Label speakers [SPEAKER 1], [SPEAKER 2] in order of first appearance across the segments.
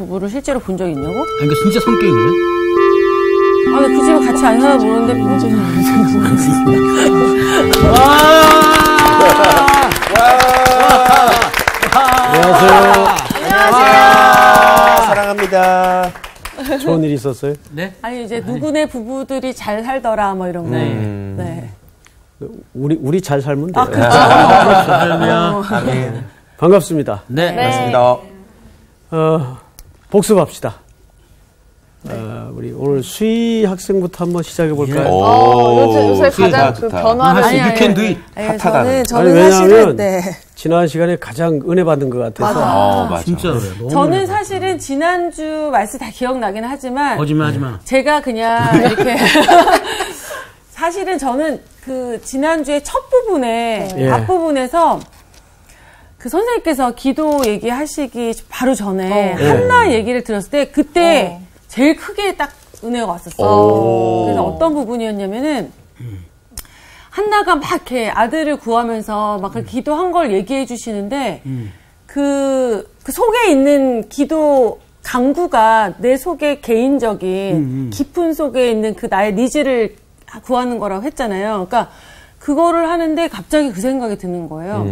[SPEAKER 1] 부부를 실제로 본 적이 있냐고?
[SPEAKER 2] 아니, 그러니까 진짜 성격이 그래?
[SPEAKER 1] 아, 그 집에 같이 안 살아 모르는데 부부는
[SPEAKER 3] 안녕하세요.
[SPEAKER 4] 안녕하세요. 사랑합니다.
[SPEAKER 3] 좋은 일 있었어요?
[SPEAKER 2] 네?
[SPEAKER 1] 아니 이제 누구네 부부들이 잘 살더라 뭐 이런 거. 네.
[SPEAKER 3] 우리 잘 살면 돼요.
[SPEAKER 4] 아멘.
[SPEAKER 3] 반갑습니다.
[SPEAKER 2] 네.
[SPEAKER 4] 반갑습니다.
[SPEAKER 3] 복습합시다. 우리 오늘 수희 학생부터 한번 시작해 볼까요?
[SPEAKER 5] 요새 가장 그 변화를
[SPEAKER 2] You can do it.
[SPEAKER 4] 핫하다는.
[SPEAKER 1] 저는 사실은
[SPEAKER 3] 지난 시간에 가장 은혜 받은 것 같아서.
[SPEAKER 4] 맞아.
[SPEAKER 2] 진짜 그래. 너무
[SPEAKER 1] 저는
[SPEAKER 2] 그래.
[SPEAKER 1] 사실은 지난주 말씀 다 기억나긴 하지만
[SPEAKER 2] 거짓말하지 마.
[SPEAKER 1] 제가 그냥 이렇게 사실은 저는 그 지난주에 첫 부분에 앞부분에서 그 선생님께서 기도 얘기하시기 바로 전에 한나 얘기를 들었을 때 그때 제일 크게 딱 은혜가 왔었어. 그래서 어떤 부분이었냐면은 한나가 막 이렇게 아들을 구하면서 막 그 기도한 걸 얘기해 주시는데 그 속에 있는 기도 강구가 내 속에 개인적인 깊은 속에 있는 그 나의 니즈를 구하는 거라고 했잖아요. 그러니까 그거를 하는데 갑자기 그 생각이 드는 거예요.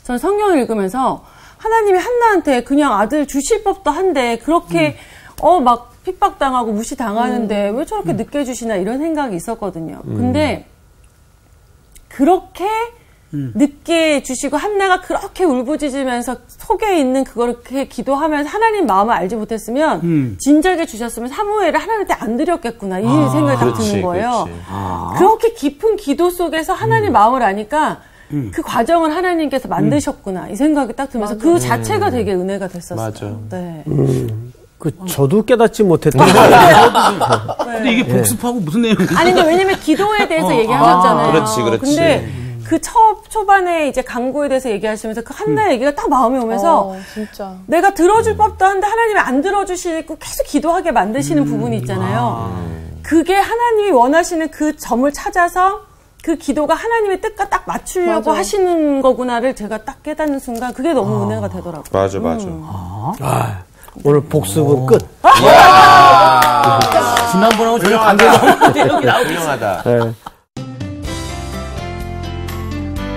[SPEAKER 1] 저는 성경을 읽으면서 하나님이 한나한테 그냥 아들 주실 법도 한데 그렇게 막 핍박당하고 무시당하는데 왜 저렇게 늦게 주시나 이런 생각이 있었거든요. 근데 그렇게 늦게 주시고 한나가 그렇게 울부짖으면서 속에 있는 그렇게 기도하면서 하나님 마음을 알지 못했으면 진작에 주셨으면 사무엘을 하나님한테 안 드렸겠구나 이 생각이 딱 드는 거예요. 그렇게 깊은 기도 속에서 하나님 마음을 아니까 그 과정을 하나님께서 만드셨구나 이 생각이 딱 들면서 그 자체가 되게 은혜가 됐었어요.
[SPEAKER 4] 맞아.
[SPEAKER 1] 네.
[SPEAKER 3] 저도 깨닫지 못했던
[SPEAKER 2] 근데 이게 복습하고 무슨 내용이지?
[SPEAKER 1] 아니 근데 왜냐면 기도에 대해서 얘기하셨잖아요.
[SPEAKER 4] 그렇지.
[SPEAKER 1] 근데 그 초반에 이제 강구에 대해서 얘기하시면서 그 한나의 얘기가 딱 마음에 오면서
[SPEAKER 5] 진짜.
[SPEAKER 1] 내가 들어줄 법도 한데 하나님이 안 들어주시고 계속 기도하게 만드시는 부분이 있잖아요. 그게 하나님이 원하시는 그 점을 찾아서 그 기도가 하나님의 뜻과 딱 맞추려고 하시는 거구나를 제가 딱 깨닫는 순간 그게 너무 은혜가 되더라고요.
[SPEAKER 4] 맞아.
[SPEAKER 3] 오늘 복습은 끝.
[SPEAKER 2] 지난번하고 전혀 관계가 내용이 나오고 있어.
[SPEAKER 4] 훌륭하다.
[SPEAKER 3] 네.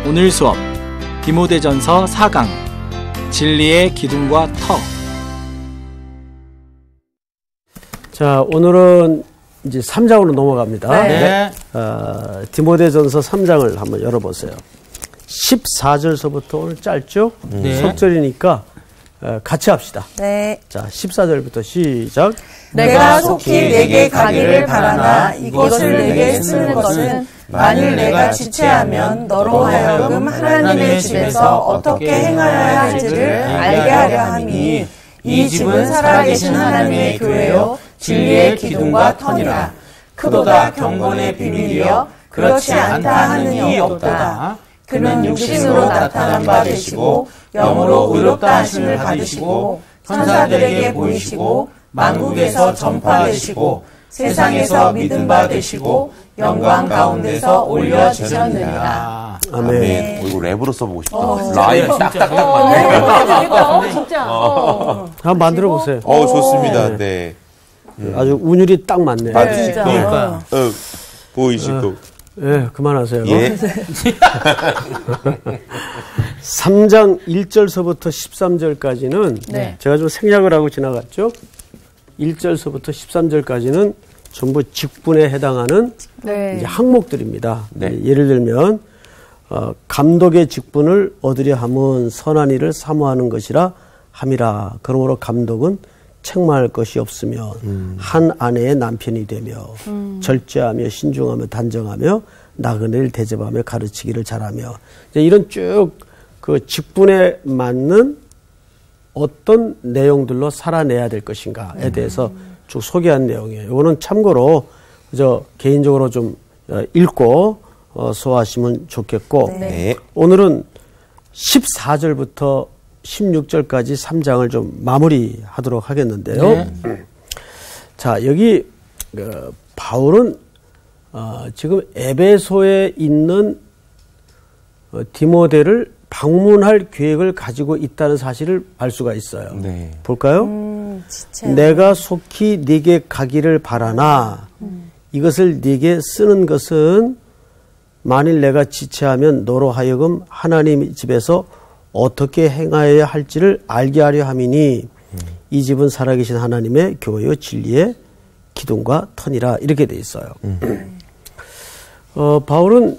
[SPEAKER 6] 오늘 수업 디모데전서 4강 진리의 기둥과 터.
[SPEAKER 3] 자, 오늘은 이제 3장으로 넘어갑니다.
[SPEAKER 2] 네.
[SPEAKER 3] 디모데전서 3장을 한번 열어보세요. 14절서부터 오늘 짧죠?
[SPEAKER 2] 네.
[SPEAKER 3] 속절이니까 같이 합시다.
[SPEAKER 1] 네.
[SPEAKER 3] 자, 14절부터 시작.
[SPEAKER 5] 내가 속히 내게 가기를 바라나 이것을 내게 쓰는 것은 만일 내가 지체하면 너로 하여금 하나님의 집에서 어떻게 행하여야 할지를 알게 하려 함이니 이 집은 살아계신 하나님의 교회요 진리의 기둥과 터니라. 크도다 경건의 비밀이여 그렇지 않다 하는 이 없도다. 그는 육신으로 나타난 바 되시고 영으로 의롭다 하심을 받으시고 천사들에게 보이시고 만국에서 전파되시고 세상에서 믿음 바 되시고 영광 가운데서 올려지셨느니라.
[SPEAKER 3] 아멘.
[SPEAKER 4] 이거 랩으로 써보고 싶다. 라임 딱딱딱 맞네.
[SPEAKER 1] 진짜.
[SPEAKER 3] 한번 만들어 보세요.
[SPEAKER 4] 좋습니다. 네.
[SPEAKER 3] 아주 운율이 딱 맞네.
[SPEAKER 4] 받으시고.
[SPEAKER 2] 그러니까.
[SPEAKER 4] 보이시고.
[SPEAKER 3] 예, 그만하세요.
[SPEAKER 4] 예.
[SPEAKER 3] 3장 1절서부터 13절까지는 제가 좀 생략을 하고 지나갔죠. 1절서부터 13절까지는 전부 직분에 해당하는 이제 항목들입니다.
[SPEAKER 4] 네.
[SPEAKER 3] 예를 들면 감독의 직분을 얻으려 함은 선한 일을 사모하는 것이라 함이라. 그러므로 감독은 책망할 것이 없으며 한 아내의 남편이 되며 절제하며 신중하며 단정하며 나그네를 대접하며 가르치기를 잘하며 이런 쭉 그 직분에 맞는 어떤 내용들로 살아내야 될 것인가에 대해서 쭉 소개한 내용이에요. 이거는 참고로 개인적으로 좀 읽고 소화하시면 좋겠고 오늘은 14절부터 16절까지 3장을 좀 마무리하도록 하겠는데요. 자, 여기 바울은 지금 에베소에 있는 디모데를 방문할 계획을 가지고 있다는 사실을 알 수가 있어요.
[SPEAKER 4] 네.
[SPEAKER 3] 볼까요? 내가 속히 네게 가기를 바라나 이것을 네게 쓰는 것은 만일 내가 지체하면 너로 하여금 하나님 집에서 어떻게 행하여야 할지를 알게 하려 함이니 이 집은 살아계신 하나님의 교회요 진리의 기둥과 터니라 이렇게 돼 있어요. 바울은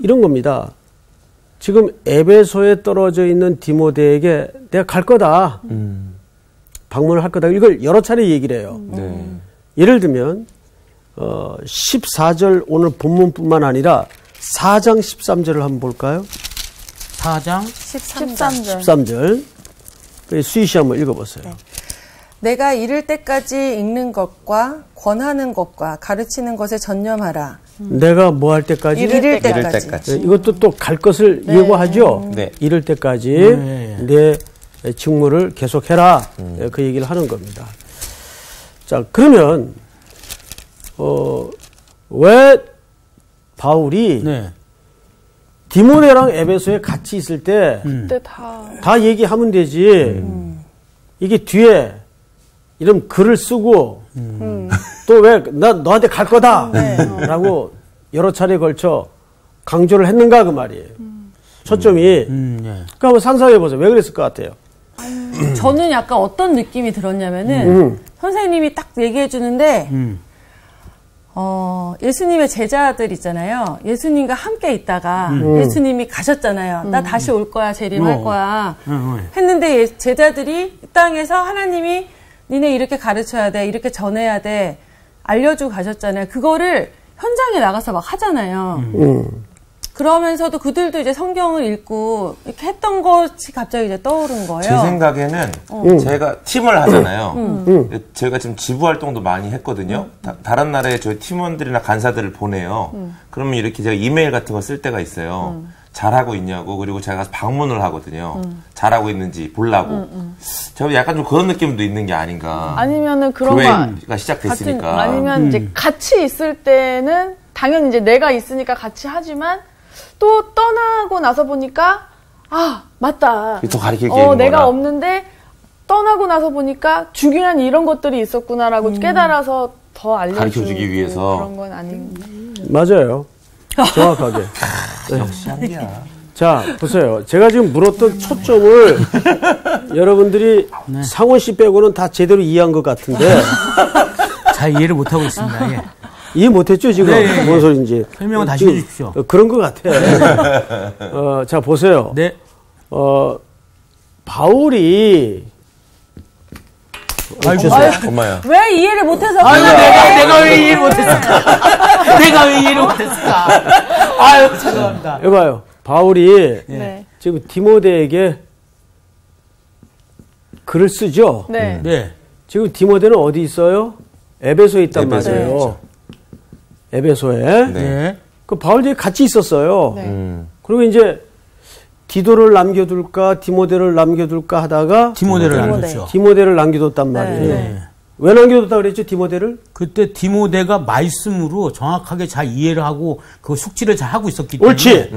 [SPEAKER 3] 이런 겁니다. 지금 에베소에 떨어져 있는 디모데에게 내가 갈 거다. 방문을 할 거다. 이걸 여러 차례 얘기를 해요. 예를 들면 14절 오늘 본문뿐만 아니라 4장 13절을 한번 볼까요?
[SPEAKER 2] 4장
[SPEAKER 3] 13절. 수희 씨 한번 읽어보세요.
[SPEAKER 5] 네. 내가 이를 때까지 읽는 것과 권하는 것과 가르치는 것에 전념하라.
[SPEAKER 3] 내가 뭐 할 때까지?
[SPEAKER 5] 이를 때까지.
[SPEAKER 3] 네, 이것도 또 갈 것을 예고하죠.
[SPEAKER 4] 네.
[SPEAKER 3] 이를 때까지 내 직무를 계속해라. 그 얘기를 하는 겁니다. 자, 그러면 왜 바울이 디모데랑 에베소에 같이 있을 때
[SPEAKER 7] 그때
[SPEAKER 3] 다 얘기하면 되지. 이게 뒤에 이런 글을 쓰고 또 왜 나 너한테 갈 거다 라고 여러 차례에 걸쳐 강조를 했는가 그 말이에요. 초점이. 그러니까 한번 상상해 보세요. 왜 그랬을 것 같아요?
[SPEAKER 1] 저는 약간 어떤 느낌이 들었냐면은 선생님이 딱 얘기해 주는데 예수님의 제자들 있잖아요. 예수님과 함께 있다가 예수님이 가셨잖아요. 나 다시 올 거야, 재림할 거야. 했는데 제자들이 이 땅에서 하나님이 니네 이렇게 가르쳐야 돼, 이렇게 전해야 돼, 알려주고 가셨잖아요. 그거를 현장에 나가서 막 하잖아요. 그러면서도 그들도 이제 성경을 읽고 이렇게 했던 것이 갑자기 이제 떠오른 거예요.
[SPEAKER 4] 제 생각에는 제가 팀을 하잖아요. 제가 지금 지부 활동도 많이 했거든요. 다른 나라에 저희 팀원들이나 간사들을 보내요. 그러면 이렇게 제가 이메일 같은 거 쓸 때가 있어요. 잘하고 있냐고. 그리고 제가 가서 방문을 하거든요. 잘하고 있는지 보려고. 제가 약간 좀 그런 느낌도 있는 게 아닌가.
[SPEAKER 7] 아니면은 그런
[SPEAKER 4] 교회가 시작됐으니까.
[SPEAKER 7] 아니면 이제 같이 있을 때는 당연히 이제 내가 있으니까 같이 하지만 또 떠나고 나서 보니까 아 맞다.
[SPEAKER 4] 더 가르칠 게 있는
[SPEAKER 7] 내가
[SPEAKER 4] 거라.
[SPEAKER 7] 없는데 떠나고 나서 보니까 중요한 이런 것들이 있었구나라고 깨달아서 더
[SPEAKER 4] 가르쳐주기 위해서.
[SPEAKER 7] 그런 건 아닌.
[SPEAKER 3] 맞아요. 정확하게.
[SPEAKER 4] 역시 한이야.
[SPEAKER 3] 자, 보세요. 제가 지금 물었던 초점을 여러분들이 상원 씨 빼고는 다 제대로 이해한 것 같은데.
[SPEAKER 2] 잘 이해를 못하고 있습니다. 예.
[SPEAKER 3] 이해 못했죠, 지금?
[SPEAKER 2] 네,
[SPEAKER 3] 뭔 소리인지.
[SPEAKER 2] 설명은 다시 해주십시오.
[SPEAKER 3] 그런 것 같아. 자, 보세요.
[SPEAKER 2] 네.
[SPEAKER 3] 바울이.
[SPEAKER 4] 엄마야.
[SPEAKER 1] 왜 이해를 못해서
[SPEAKER 2] 내가 왜 이해를 못했을까? 내가 왜 이해를 못했을까? 아유, 죄송합니다.
[SPEAKER 3] 여봐요. 바울이
[SPEAKER 7] 네.
[SPEAKER 3] 지금 디모데에게 글을 쓰죠?
[SPEAKER 7] 네.
[SPEAKER 2] 네.
[SPEAKER 3] 지금 디모데는 어디 있어요? 에베소에 있단 말이에요. 에베소에.
[SPEAKER 4] 네.
[SPEAKER 3] 그 바울들이 같이 있었어요.
[SPEAKER 7] 네.
[SPEAKER 3] 그리고 이제 디도를 남겨둘까 디모데를 남겨둘까 하다가
[SPEAKER 2] 디모데를 남겼죠.
[SPEAKER 3] 디모데를 남겨뒀단 말이에요.
[SPEAKER 7] 네.
[SPEAKER 3] 왜 남겨뒀다 그랬죠, 디모데를?
[SPEAKER 2] 그때 디모데가 말씀으로 정확하게 잘 이해를 하고 그 숙지를 잘 하고 있었기 때문에.
[SPEAKER 3] 옳지.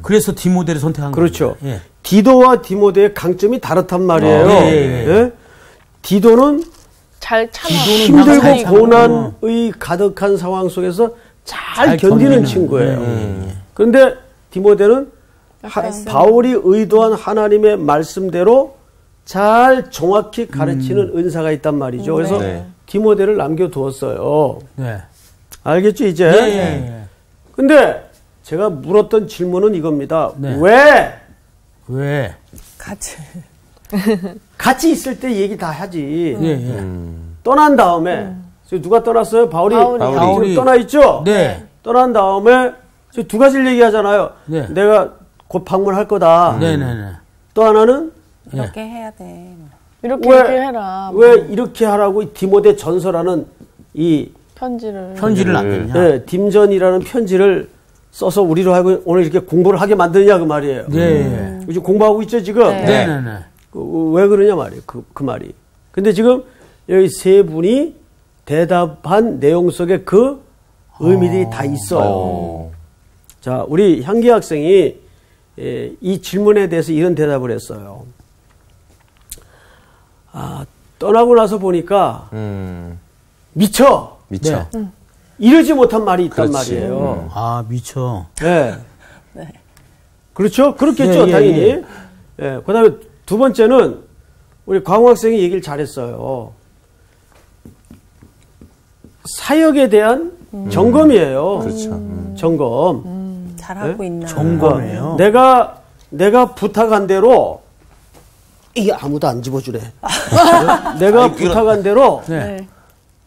[SPEAKER 2] 그래서 디모데를 선택한 거죠.
[SPEAKER 3] 그렇죠.
[SPEAKER 2] 예.
[SPEAKER 3] 디도와 디모데의 강점이 다르단 말이에요. 예? 디도는
[SPEAKER 7] 잘 참아.
[SPEAKER 3] 힘들고 고난의 가득한 상황 속에서 잘 견디는 친구예요. 그런데 디모데는 바울이 의도한 하나님의 말씀대로 잘 정확히 가르치는 은사가 있단 말이죠. 그래서 디모데를 남겨두었어요.
[SPEAKER 2] 네.
[SPEAKER 3] 알겠죠, 이제?
[SPEAKER 2] 예.
[SPEAKER 3] 근데 제가 물었던 질문은 이겁니다.
[SPEAKER 2] 네.
[SPEAKER 3] 왜? 같이 있을 때 얘기 다 하지. 떠난 다음에 누가 떠났어요? 바울이 떠나 있죠?
[SPEAKER 2] 네.
[SPEAKER 3] 떠난 다음에 두 가지를 얘기하잖아요.
[SPEAKER 2] 네.
[SPEAKER 3] 내가 곧 방문할 거다.
[SPEAKER 2] 네네네.
[SPEAKER 3] 또 하나는
[SPEAKER 1] 이렇게 해야 돼.
[SPEAKER 7] 이렇게 해라.
[SPEAKER 3] 왜 이렇게 하라고 디모데 전서라는 이
[SPEAKER 7] 편지를
[SPEAKER 2] 남겼냐?
[SPEAKER 3] 네, 딤전이라는 편지를 써서 우리로 하고 오늘 이렇게 공부를 하게 만드냐 그 말이에요.
[SPEAKER 2] 네.
[SPEAKER 3] 지금 공부하고 있죠 지금.
[SPEAKER 2] 네네네.
[SPEAKER 3] 왜 그러냐 말이에요. 그 말이. 근데 지금 여기 세 분이 대답한 내용 속에 그 의미들이 다 있어요. 자, 우리 향기 학생이 이 질문에 대해서 이런 대답을 했어요. 떠나고 나서 보니까 미쳐.
[SPEAKER 4] 미쳐.
[SPEAKER 3] 네. 이러지 못한 말이 있단
[SPEAKER 4] 그렇지.
[SPEAKER 3] 말이에요.
[SPEAKER 2] 아, 미쳐.
[SPEAKER 3] 네. 그렇죠? 그렇겠죠, 당연히. 예. 그다음에 두 번째는 우리 광호 학생이 얘기를 잘했어요. 사역에 대한 점검이에요.
[SPEAKER 4] 그렇죠.
[SPEAKER 3] 점검.
[SPEAKER 1] 잘하고
[SPEAKER 3] 네?
[SPEAKER 1] 있나.
[SPEAKER 2] 점검이에요.
[SPEAKER 3] 내가 부탁한 대로 이게 아무도 안 집어주래. 내가 부탁한 대로
[SPEAKER 2] 네.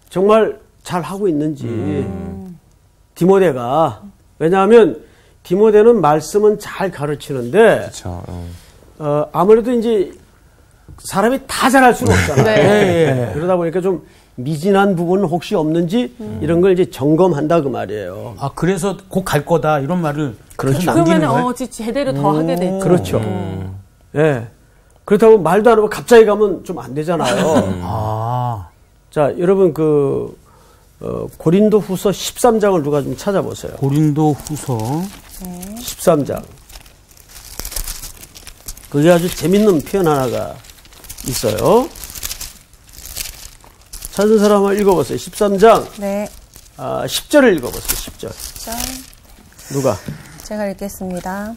[SPEAKER 3] 정말 잘 하고 있는지 디모데가 왜냐하면 디모데는 말씀은 잘 가르치는데
[SPEAKER 4] 그렇죠.
[SPEAKER 3] 아무래도 이제 사람이 다 잘할 수는 없잖아요.
[SPEAKER 2] 네.
[SPEAKER 3] 그러다 보니까 좀 미진한 부분은 혹시 없는지 이런 걸 이제 점검한다 그 말이에요.
[SPEAKER 2] 아, 그래서 곧 갈 거다. 이런 말을.
[SPEAKER 3] 그렇죠.
[SPEAKER 2] 계속 남기는 거예요?
[SPEAKER 1] 그러면 제대로 더 하게 되죠.
[SPEAKER 3] 그렇죠. 예. 그렇다고 말도 안 하고 갑자기 가면 좀 안 되잖아요.
[SPEAKER 2] 아.
[SPEAKER 3] 자, 여러분 고린도 후서 13장을 누가 좀 찾아보세요.
[SPEAKER 2] 고린도 후서
[SPEAKER 3] 13장. 그게 아주 재밌는 표현 하나가 있어요. 찾은 사람 한번 읽어보세요. 13장.
[SPEAKER 5] 네.
[SPEAKER 3] 10절을 읽어보세요. 10절. 누가?
[SPEAKER 5] 제가 읽겠습니다.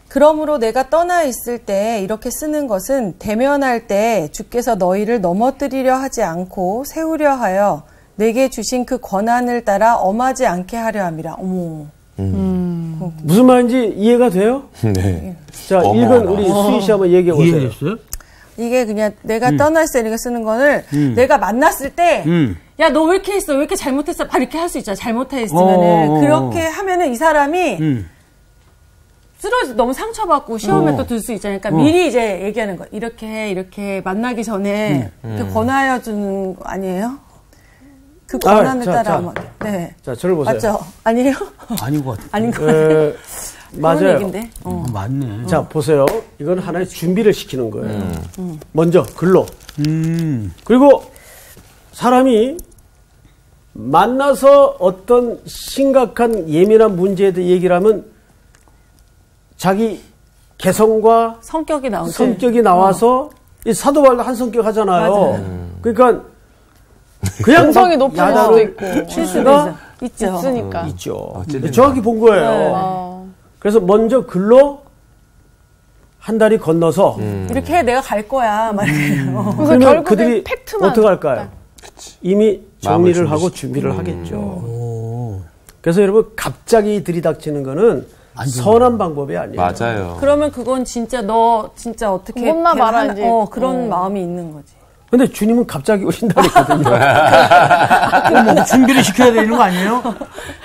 [SPEAKER 5] 그러므로 내가 떠나 있을 때 이렇게 쓰는 것은 대면할 때 주께서 너희를 넘어뜨리려 하지 않고 세우려 하여 내게 주신 그 권한을 따라 엄하지 않게 하려 함이라. 어머.
[SPEAKER 3] 무슨 말인지 이해가 돼요?
[SPEAKER 4] 네.
[SPEAKER 3] 자, 읽은 우리 수희 씨 한번 얘기해 보세요.
[SPEAKER 2] 이해됐어요?
[SPEAKER 5] 이게 그냥 내가 떠나 있을 때 이렇게 쓰는 거를 내가 만났을 때 야, 너 왜 이렇게 했어? 왜 이렇게 잘못했어? 바로 이렇게 할 수 있잖아. 잘못했으면은. 그렇게 하면은 이 사람이 너무 상처받고 시험에 또 들 수 있잖아요. 그러니까 미리 이제 얘기하는 거. 이렇게 해, 이렇게 만나기 전에 이렇게 권하여 주는 거 아니에요? 그 권한을 따라. 네.
[SPEAKER 3] 자, 저를 보세요.
[SPEAKER 5] 맞죠? 아니에요?
[SPEAKER 2] 아닌 것 같아요.
[SPEAKER 5] 아닌 것 같아요.
[SPEAKER 3] 맞아요.
[SPEAKER 5] 얘긴데.
[SPEAKER 2] 맞네.
[SPEAKER 3] 자, 보세요. 이건 하나의 준비를 시키는 거예요. 먼저 글로. 그리고 사람이 만나서 어떤 심각한 예민한 문제에 대해 얘기를 하면 자기 개성과
[SPEAKER 1] 성격이 나오죠.
[SPEAKER 3] 성격이 나와서 이 사도 바울도 한 성격 하잖아요. 그러니까 그냥
[SPEAKER 7] 성이 높은 수도 있고
[SPEAKER 3] 실수가
[SPEAKER 7] 있으니까.
[SPEAKER 3] 있죠. 정확히 본 거예요. 그래서 먼저 글로 한 다리 건너서
[SPEAKER 1] 이렇게 해, 내가 갈 거야. 말이에요.
[SPEAKER 3] 그러면 그들이
[SPEAKER 7] 팩트만
[SPEAKER 3] 어떻게 할까요? 이미 정리를 하고 준비를 하겠죠. 그래서 여러분 갑자기 들이닥치는 거는 선한 방법이 아니에요.
[SPEAKER 4] 맞아요.
[SPEAKER 1] 그러면 그건 진짜 너 진짜 어떻게
[SPEAKER 7] 못나 봐라 이제.
[SPEAKER 1] 그런 마음이 있는 거지.
[SPEAKER 3] 근데 주님은 갑자기 오신다 그랬거든요.
[SPEAKER 2] 준비를 시켜야 되는 거 아니에요?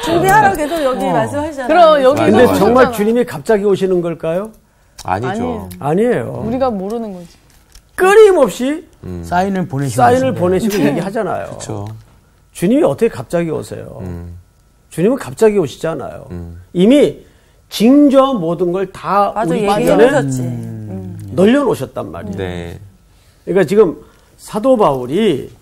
[SPEAKER 1] 준비하라고 계속 여기 말씀하시잖아요.
[SPEAKER 7] 그럼 여기서
[SPEAKER 3] 근데
[SPEAKER 7] 하셨잖아.
[SPEAKER 3] 정말 주님이 갑자기 오시는 걸까요?
[SPEAKER 4] 아니죠.
[SPEAKER 3] 아니에요.
[SPEAKER 7] 우리가 모르는 거지.
[SPEAKER 3] 끊임없이
[SPEAKER 2] 사인을 보내시고.
[SPEAKER 3] 사인을 보내시고 얘기하잖아요.
[SPEAKER 4] 그렇죠.
[SPEAKER 3] 주님이 어떻게 갑자기 오세요? 주님은 갑자기 오시지 않아요. 이미 징조 모든 걸 다
[SPEAKER 1] 맞아,
[SPEAKER 3] 우리 주변에
[SPEAKER 1] 얘기해주셨지.
[SPEAKER 3] 널려놓으셨단 말이에요.
[SPEAKER 4] 네.
[SPEAKER 3] 그러니까 지금 사도 바울이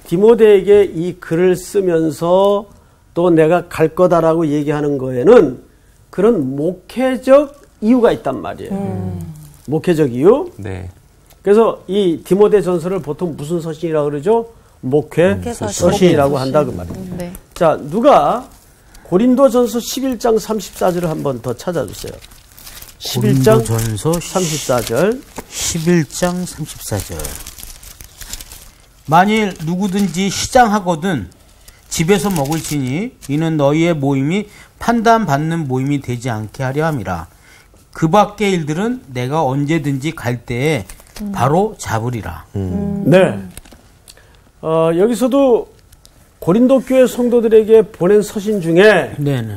[SPEAKER 3] 디모데에게 이 글을 쓰면서 또 내가 갈 거다라고 얘기하는 거에는 그런 목회적 이유가 있단 말이에요. 목회적 이유.
[SPEAKER 4] 네.
[SPEAKER 3] 그래서 이 디모데 전서를 보통 무슨 서신이라고 그러죠? 목회 서신이라고 한다 그 말이에요.
[SPEAKER 7] 네.
[SPEAKER 3] 자, 누가 고린도 전서 11장 34절을 한번 더 찾아주세요. 11장
[SPEAKER 2] 전서
[SPEAKER 3] 34절.
[SPEAKER 2] 11장 34절. 만일 누구든지 시장하거든 집에서 먹을지니 이는 너희의 모임이 판단받는 모임이 되지 않게 하려 함이라. 그 밖의 일들은 내가 언제든지 갈 때에 바로 잡으리라.
[SPEAKER 3] 네. 여기서도 고린도 교회 성도들에게 보낸 서신 중에
[SPEAKER 2] 네네.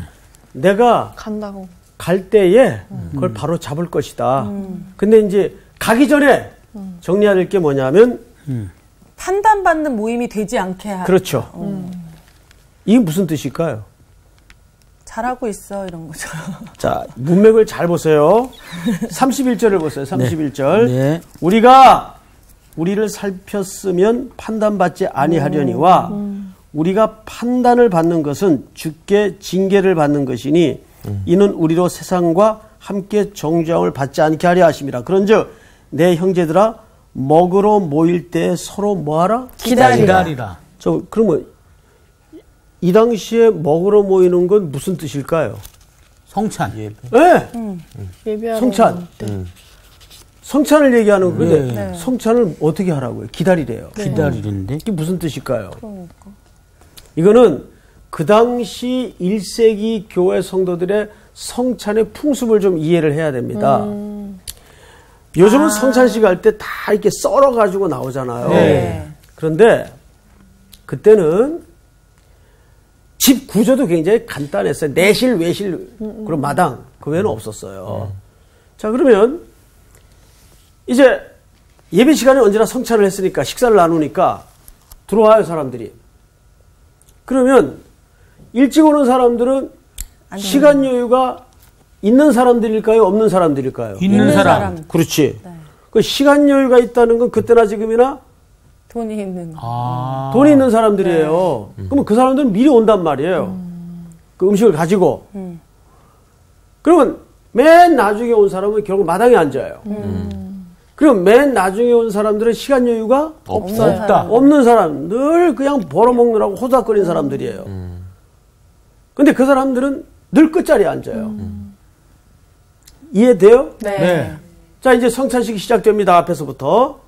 [SPEAKER 3] 내가
[SPEAKER 7] 간다고.
[SPEAKER 3] 갈 때에 그걸 바로 잡을 것이다. 근데 이제 가기 전에 정리해야 될 게 뭐냐면
[SPEAKER 1] 판단받는 모임이 되지 않게 하라.
[SPEAKER 3] 그렇죠. 이게 무슨 뜻일까요?
[SPEAKER 1] 잘하고 있어 이런 거죠.
[SPEAKER 3] 자, 문맥을 잘 보세요. 31절을 보세요. 31절.
[SPEAKER 2] 네.
[SPEAKER 3] 우리가 우리를 살폈으면 판단받지 아니하려니와 우리가 판단을 받는 것은 주께 징계를 받는 것이니 이는 우리로 세상과 함께 정죄함을 받지 않게 하려 하심이라. 그런즉 내 형제들아 먹으러 모일 때 서로 뭐하라?
[SPEAKER 2] 기다리라.
[SPEAKER 3] 그러면 이 당시에 먹으러 모이는 건 무슨 뜻일까요?
[SPEAKER 2] 성찬.
[SPEAKER 3] 네.
[SPEAKER 7] 예배하러
[SPEAKER 3] 성찬. 성찬을 얘기하는 건데
[SPEAKER 1] 네.
[SPEAKER 3] 성찬을 어떻게 하라고요? 기다리래요.
[SPEAKER 2] 기다리는데.
[SPEAKER 3] 이게 무슨 뜻일까요? 이거는 그 당시 1세기 교회 성도들의 성찬의 풍습을 좀 이해를 해야 됩니다. 요즘은 성찬식 할 때 다 이렇게 썰어가지고 나오잖아요.
[SPEAKER 1] 네.
[SPEAKER 3] 그런데 그때는 집 구조도 굉장히 간단했어요. 내실, 외실, 그리고 마당. 그 외에는 없었어요. 자, 그러면 이제 예배 시간에 언제나 성찬을 했으니까 식사를 나누니까 들어와요, 사람들이. 그러면 일찍 오는 사람들은 시간 여유가 있는 사람들일까요? 없는 사람들일까요?
[SPEAKER 2] 있는 사람.
[SPEAKER 3] 그렇지. 그 시간 여유가 있다는 건 그때나 지금이나
[SPEAKER 1] 돈이 있는.
[SPEAKER 3] 돈이 있는 사람들이에요. 그러면 그 사람들은 미리 온단 말이에요. 그 음식을 가지고. 그러면 맨 나중에 온 사람은 결국 마당에 앉아요. 그럼 맨 나중에 온 사람들은 시간 여유가
[SPEAKER 2] 없다.
[SPEAKER 3] 없는 사람. 늘 그냥 벌어먹느라고 호닥거리는 사람들이에요. 근데 그 사람들은 늘 끝자리에 앉아요. 이해돼요?
[SPEAKER 1] 네.
[SPEAKER 3] 자, 이제 성찬식이 시작됩니다. 앞에서부터.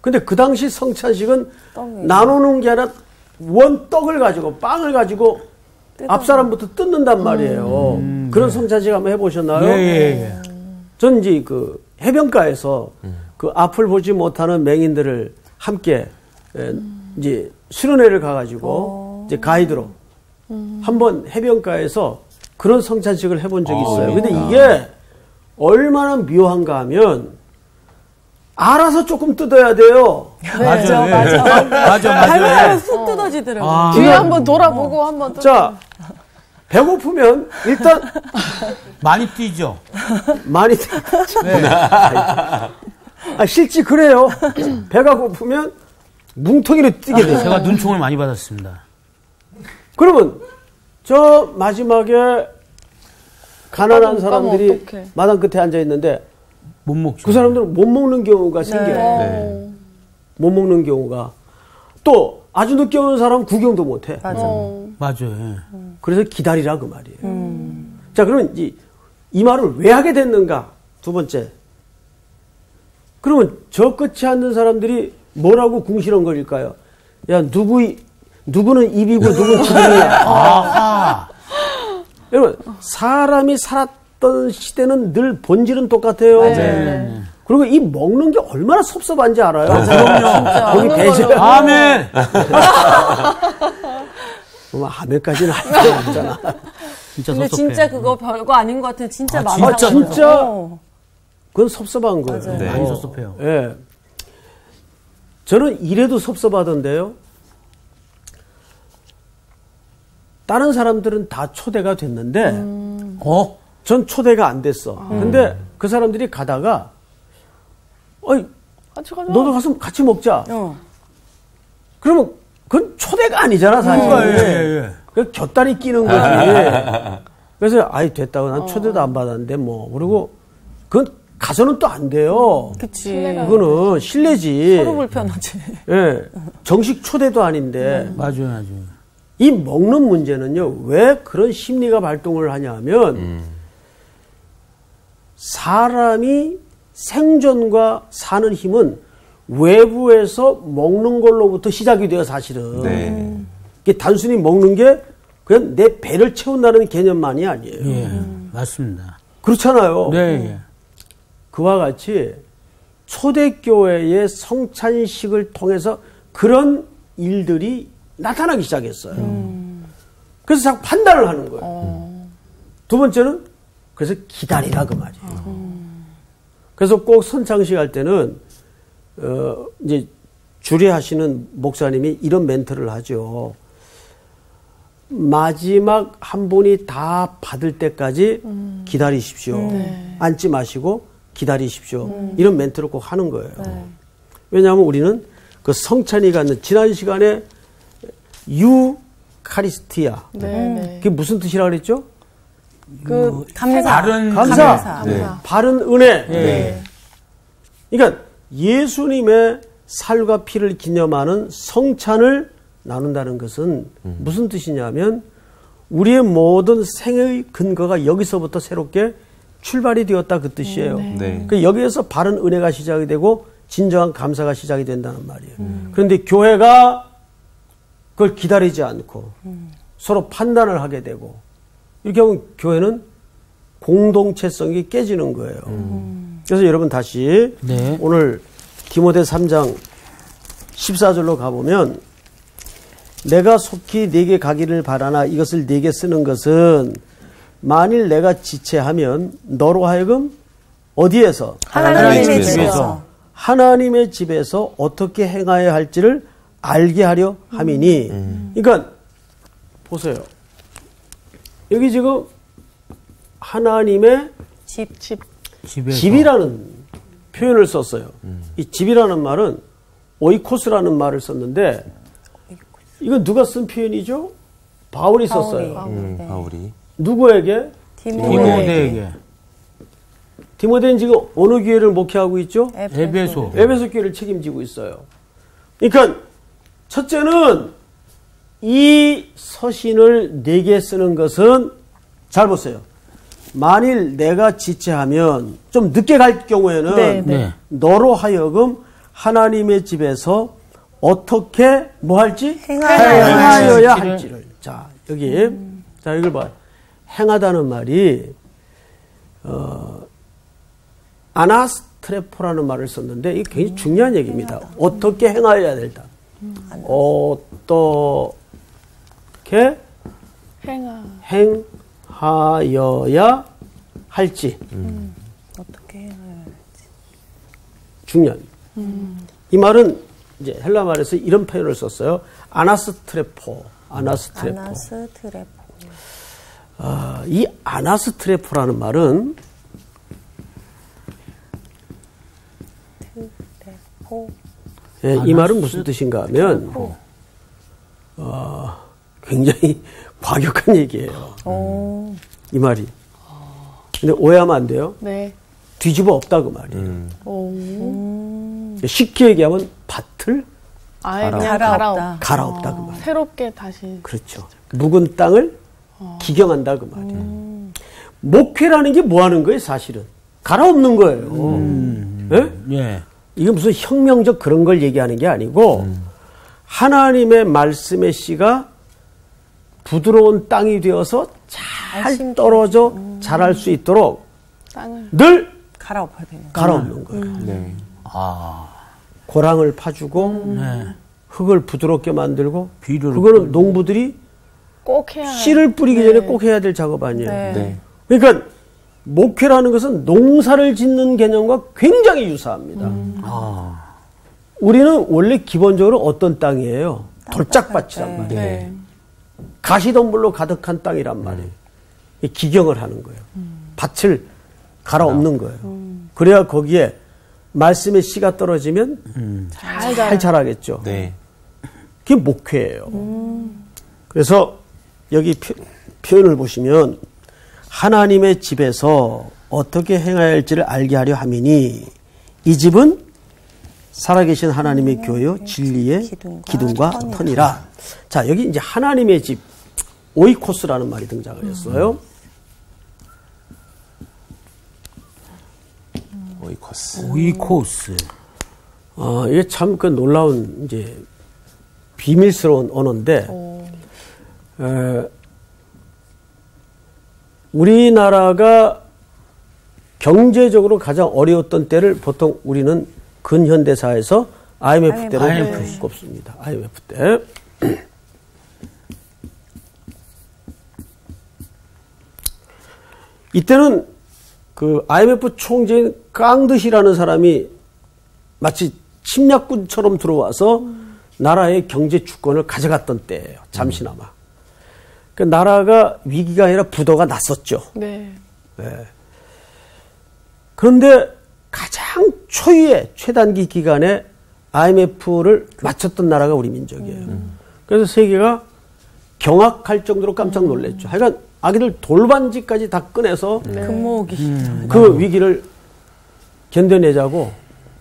[SPEAKER 3] 근데 그 당시 성찬식은
[SPEAKER 1] 떡이에요.
[SPEAKER 3] 나누는 게 아니라 원떡을 가지고 빵을 가지고 앞 사람부터 뜯는단 말이에요. 그런 성찬식 한번 해보셨나요?
[SPEAKER 2] 예.
[SPEAKER 3] 전 이제 그 해변가에서 그 앞을 보지 못하는 맹인들을 함께 이제 수련회를 가가지고 이제 가이드로 한번 해변가에서 그런 성찬식을 해본 적이 있어요. 근데 이게 얼마나 묘한가 하면 알아서 조금 뜯어야 돼요.
[SPEAKER 2] 맞아.
[SPEAKER 1] 발로 훅 뜯어지더라고요.
[SPEAKER 7] 뒤에 한번 돌아보고 한번
[SPEAKER 3] 자, 배고프면 일단
[SPEAKER 2] 많이 뛰죠.
[SPEAKER 3] 많이
[SPEAKER 2] 네.
[SPEAKER 3] 실제 그래요. 배가 고프면 뭉텅이로 뛰게 돼요.
[SPEAKER 2] 제가 눈총을 많이 받았습니다.
[SPEAKER 3] 그러면 저 마지막에 가난한 사람들이
[SPEAKER 7] 어떡해.
[SPEAKER 3] 마당 끝에 앉아 있는데
[SPEAKER 2] 못 먹죠.
[SPEAKER 3] 그 사람들은 못 먹는 경우가 생겨요. 못 먹는 경우가. 또 아주 늦게 오는 사람 구경도 못 해.
[SPEAKER 2] 맞아요.
[SPEAKER 3] 그래서 기다리라 그 말이에요. 자, 그러면 이 말을 왜 하게 됐는가? 두 번째. 그러면 저 끝에 앉는 사람들이 뭐라고 궁시렁거릴까요? 야, 누구는 입이고 누구는 지름이야. 여러분, 사람이 살았던 시대는 늘 본질은 똑같아요.
[SPEAKER 1] 네.
[SPEAKER 3] 그리고 이 먹는 게 얼마나 섭섭한지 알아요?
[SPEAKER 2] 그럼요.
[SPEAKER 3] 거기 배제.
[SPEAKER 2] 아멘.
[SPEAKER 3] 아멘까지는 할 필요 없잖아.
[SPEAKER 2] 진짜
[SPEAKER 1] 근데
[SPEAKER 2] 섭섭해.
[SPEAKER 1] 진짜 그거 별거 아닌 것 같은 진짜 마음
[SPEAKER 3] 진짜,
[SPEAKER 1] 상하죠.
[SPEAKER 3] 진짜. 그건 섭섭한 거예요.
[SPEAKER 1] 맞아요.
[SPEAKER 2] 네. 많이 섭섭해요.
[SPEAKER 3] 예. 저는 이래도 섭섭하던데요. 다른 사람들은 다 초대가 됐는데, 전 초대가 안 됐어. 근데 그 사람들이 가다가,
[SPEAKER 7] 같이 가자.
[SPEAKER 3] 너도 가서 같이 먹자. 그러면 그건 초대가 아니잖아, 사실. 그 곁다리 끼는 거지. 그래서, 됐다고. 난 초대도 안 받았는데, 뭐. 그리고, 그건 가서는 또 안 돼요.
[SPEAKER 1] 그치.
[SPEAKER 3] 그거는 실례지.
[SPEAKER 1] 서로 불편하지.
[SPEAKER 3] 예. 정식 초대도 아닌데.
[SPEAKER 2] 맞아요.
[SPEAKER 3] 이 먹는 문제는요, 왜 그런 심리가 발동을 하냐 하면, 사람이 생존과 사는 힘은 외부에서 먹는 걸로부터 시작이 돼요, 사실은.
[SPEAKER 4] 네.
[SPEAKER 3] 이게 단순히 먹는 게 그냥 내 배를 채운다는 개념만이 아니에요.
[SPEAKER 2] 예. 맞습니다.
[SPEAKER 3] 그렇잖아요.
[SPEAKER 2] 네.
[SPEAKER 3] 그와 같이 초대교회의 성찬식을 통해서 그런 일들이 나타나기 시작했어요. 그래서 자꾸 판단을 하는 거예요. 두 번째는 그래서 기다리라 그 말이에요. 그래서 꼭 선창식 할 때는 이제 주례하시는 목사님이 이런 멘트를 하죠. 마지막 한 분이 다 받을 때까지 기다리십시오. 앉지 마시고 기다리십시오. 이런 멘트를 꼭 하는 거예요. 왜냐하면 우리는 그 성찬이 갖는 지난 시간에 유카리스티아. 그게 무슨 뜻이라고 그랬죠?
[SPEAKER 1] 감사.
[SPEAKER 2] 바른
[SPEAKER 3] 감사.
[SPEAKER 2] 네.
[SPEAKER 3] 바른 은혜. 그러니까 예수님의 살과 피를 기념하는 성찬을 나눈다는 것은 무슨 뜻이냐면 우리의 모든 생애의 근거가 여기서부터 새롭게 출발이 되었다 그 뜻이에요.
[SPEAKER 4] 네.
[SPEAKER 3] 그 여기에서 바른 은혜가 시작이 되고 진정한 감사가 시작이 된다는 말이에요. 그런데 교회가 그걸 기다리지 않고 서로 판단을 하게 되고 이렇게 하면 교회는 공동체성이 깨지는 거예요. 그래서 여러분 다시
[SPEAKER 2] 네.
[SPEAKER 3] 오늘 디모데 3장 14절로 가보면 내가 속히 네게 가기를 바라나 이것을 네게 쓰는 것은 만일 내가 지체하면 너로 하여금 어디에서?
[SPEAKER 5] 하나님의 집에서.
[SPEAKER 3] 하나님의 집에서 어떻게 행하여야 할지를 알게 하려 함이니. 그러니까 보세요. 여기 지금 하나님의 집이라는 표현을 썼어요. 이 집이라는 말은 오이코스라는 말을 썼는데 이건 누가 쓴 표현이죠? 바울이 썼어요.
[SPEAKER 4] 바울이.
[SPEAKER 3] 누구에게?
[SPEAKER 2] 디모데에게.
[SPEAKER 3] 디모데는 지금 어느 교회를 목회하고 있죠?
[SPEAKER 2] 에베소.
[SPEAKER 3] 에베소 교회를 책임지고 있어요. 그러니까 첫째는 이 서신을 내게 쓰는 것은 잘 보세요. 만일 내가 지체하면 좀 늦게 갈 경우에는
[SPEAKER 2] 네.
[SPEAKER 3] 너로 하여금 하나님의 집에서 어떻게 뭐 할지
[SPEAKER 5] 행하여야
[SPEAKER 3] 할지를. 자 여기 자 이걸 봐. 행하다는 말이 아나스트레포라는 말을 썼는데 이게 굉장히 중요한 얘기입니다. 어떻게 행하여야 된다. 어떻게 행하여야 할지.
[SPEAKER 5] 어떻게 행하여야 할지.
[SPEAKER 3] 중요한. 이 말은 이제 헬라 말에서 이런 표현을 썼어요. 아나스트레포. 이 아나스트레포라는 말은 이 말은 무슨 뜻인가 하면 굉장히 과격한 얘기예요. 이 말이. 근데 오해하면 안 돼요.
[SPEAKER 7] 네.
[SPEAKER 3] 뒤집어 엎다 그 말이에요. 쉽게 얘기하면 밭을
[SPEAKER 7] 아예 그냥
[SPEAKER 3] 갈아엎다 그 말이에요.
[SPEAKER 7] 새롭게 다시.
[SPEAKER 3] 그렇죠. 묵은 땅을 기경한다 그 말이에요. 목회라는 게 뭐 하는 거예요, 사실은? 갈아엎는 거예요.
[SPEAKER 2] 예.
[SPEAKER 3] 이게 무슨 혁명적 그런 걸 얘기하는 게 아니고 하나님의 말씀의 씨가 부드러운 땅이 되어서 잘 떨어져 자랄 수 있도록
[SPEAKER 7] 땅을
[SPEAKER 3] 늘
[SPEAKER 1] 갈아엎어야 되는
[SPEAKER 3] 갈아엎는 거예요.
[SPEAKER 4] 네.
[SPEAKER 3] 고랑을 파주고 흙을 부드럽게 만들고
[SPEAKER 2] 비료를
[SPEAKER 3] 그거는 농부들이
[SPEAKER 7] 꼭 해야
[SPEAKER 3] 씨를 뿌리기 전에 꼭 해야 될 작업 아니에요.
[SPEAKER 4] 네.
[SPEAKER 3] 그러니까 목회라는 것은 농사를 짓는 개념과 굉장히 유사합니다. 우리는 원래 기본적으로 어떤 땅이에요? 돌짝밭이란 말이에요.
[SPEAKER 4] 네.
[SPEAKER 3] 가시덤불로 가득한 땅이란 말이에요. 기경을 하는 거예요. 밭을 갈아엎는 거예요. 그래야 거기에 말씀의 씨가 떨어지면 잘 자라겠죠.
[SPEAKER 4] 네.
[SPEAKER 3] 그게 목회예요. 그래서 여기 표현을 보시면 하나님의 집에서 어떻게 행해야 할지를 알게 하려 함이니 이 집은 살아계신 하나님의 교회요 진리의 기둥과 터니라. 자 여기 이제 하나님의 집 오이코스라는 말이 등장을 했어요.
[SPEAKER 2] 오이코스.
[SPEAKER 3] 이게 참 그 놀라운 이제 비밀스러운 언어인데 우리나라가 경제적으로 가장 어려웠던 때를 보통 우리는 근현대사에서 IMF 때로 꼽습니다. IMF 때. 이때는 그 IMF 총재인 깡드시라는 사람이 마치 침략군처럼 들어와서 나라의 경제 주권을 가져갔던 때예요. 잠시나마. 그 나라가 위기가 아니라 부도가 났었죠.
[SPEAKER 7] 네.
[SPEAKER 3] 네. 그런데 가장 초유의 최단기 기간에 IMF를 마쳤던 나라가 우리 민족이에요. 그래서 세계가 경악할 정도로 깜짝 놀랐죠. 하여간 아기들 돌반지까지 다 꺼내서
[SPEAKER 1] 금모으기.
[SPEAKER 3] 그 위기를 견뎌내자고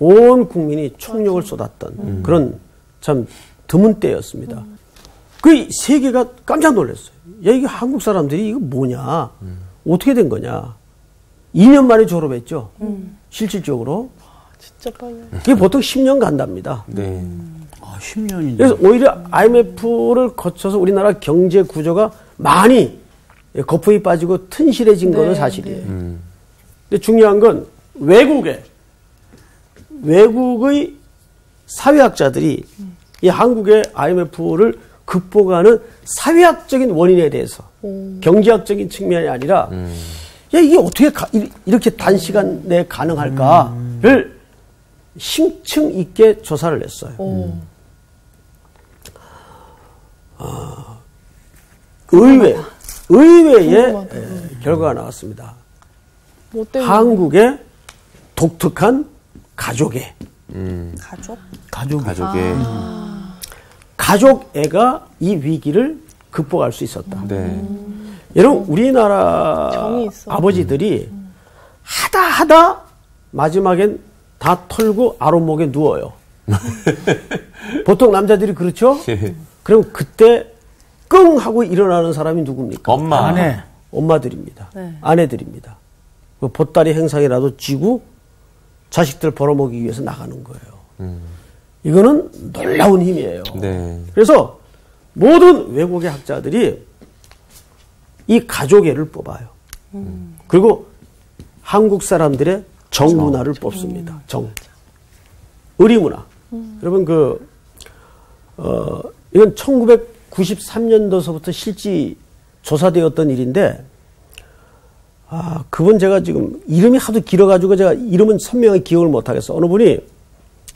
[SPEAKER 3] 온 국민이 총력을 쏟았던 그런 참 드문 때였습니다. 그 세계가 깜짝 놀랐어요. 야, 이게 한국 사람들이 이거 뭐냐? 어떻게 된 거냐? 2년 만에 졸업했죠. 실질적으로.
[SPEAKER 7] 진짜 빨리.
[SPEAKER 3] 그게 보통 10년 간답니다.
[SPEAKER 4] 네.
[SPEAKER 2] 10년인데.
[SPEAKER 3] 그래서 오히려 IMF를 거쳐서 우리나라 경제 구조가 많이 거품이 빠지고 튼실해진 거는 사실이에요. 근데 중요한 건 외국의 사회학자들이 이 한국의 IMF를 극복하는 사회학적인 원인에 대해서 경제학적인 측면이 아니라 야, 이게 어떻게 이렇게 단시간 내에 가능할까를 심층 있게 조사를 했어요. 의외의 결과가 나왔습니다.
[SPEAKER 7] 뭐 때문에?
[SPEAKER 3] 한국의 독특한 가족애.
[SPEAKER 4] 가족의.
[SPEAKER 3] 가족애가 이 위기를 극복할 수 있었다.
[SPEAKER 4] 네.
[SPEAKER 3] 여러분, 우리나라
[SPEAKER 7] 정이 있어.
[SPEAKER 3] 아버지들이 하다 마지막엔 다 털고 아랫목에 누워요. 보통 남자들이 그렇죠? 그럼 그때 끙 하고 일어나는 사람이 누굽니까?
[SPEAKER 4] 엄마.
[SPEAKER 2] 아내.
[SPEAKER 3] 엄마들입니다.
[SPEAKER 1] 네.
[SPEAKER 3] 아내들입니다. 그 보따리 행상이라도 쥐고 자식들 벌어먹이기 위해서 나가는 거예요. 이거는 놀라운 힘이에요.
[SPEAKER 4] 네.
[SPEAKER 3] 그래서 모든 외국의 학자들이 이 가족애를 뽑아요. 그리고 한국 사람들의 정문화를 뽑습니다. 의리문화. 여러분, 이건 1993년도서부터 실제 조사되었던 일인데, 그분 제가 지금 이름이 하도 길어가지고 제가 이름은 선명하게 기억을 못하겠어. 어느 분이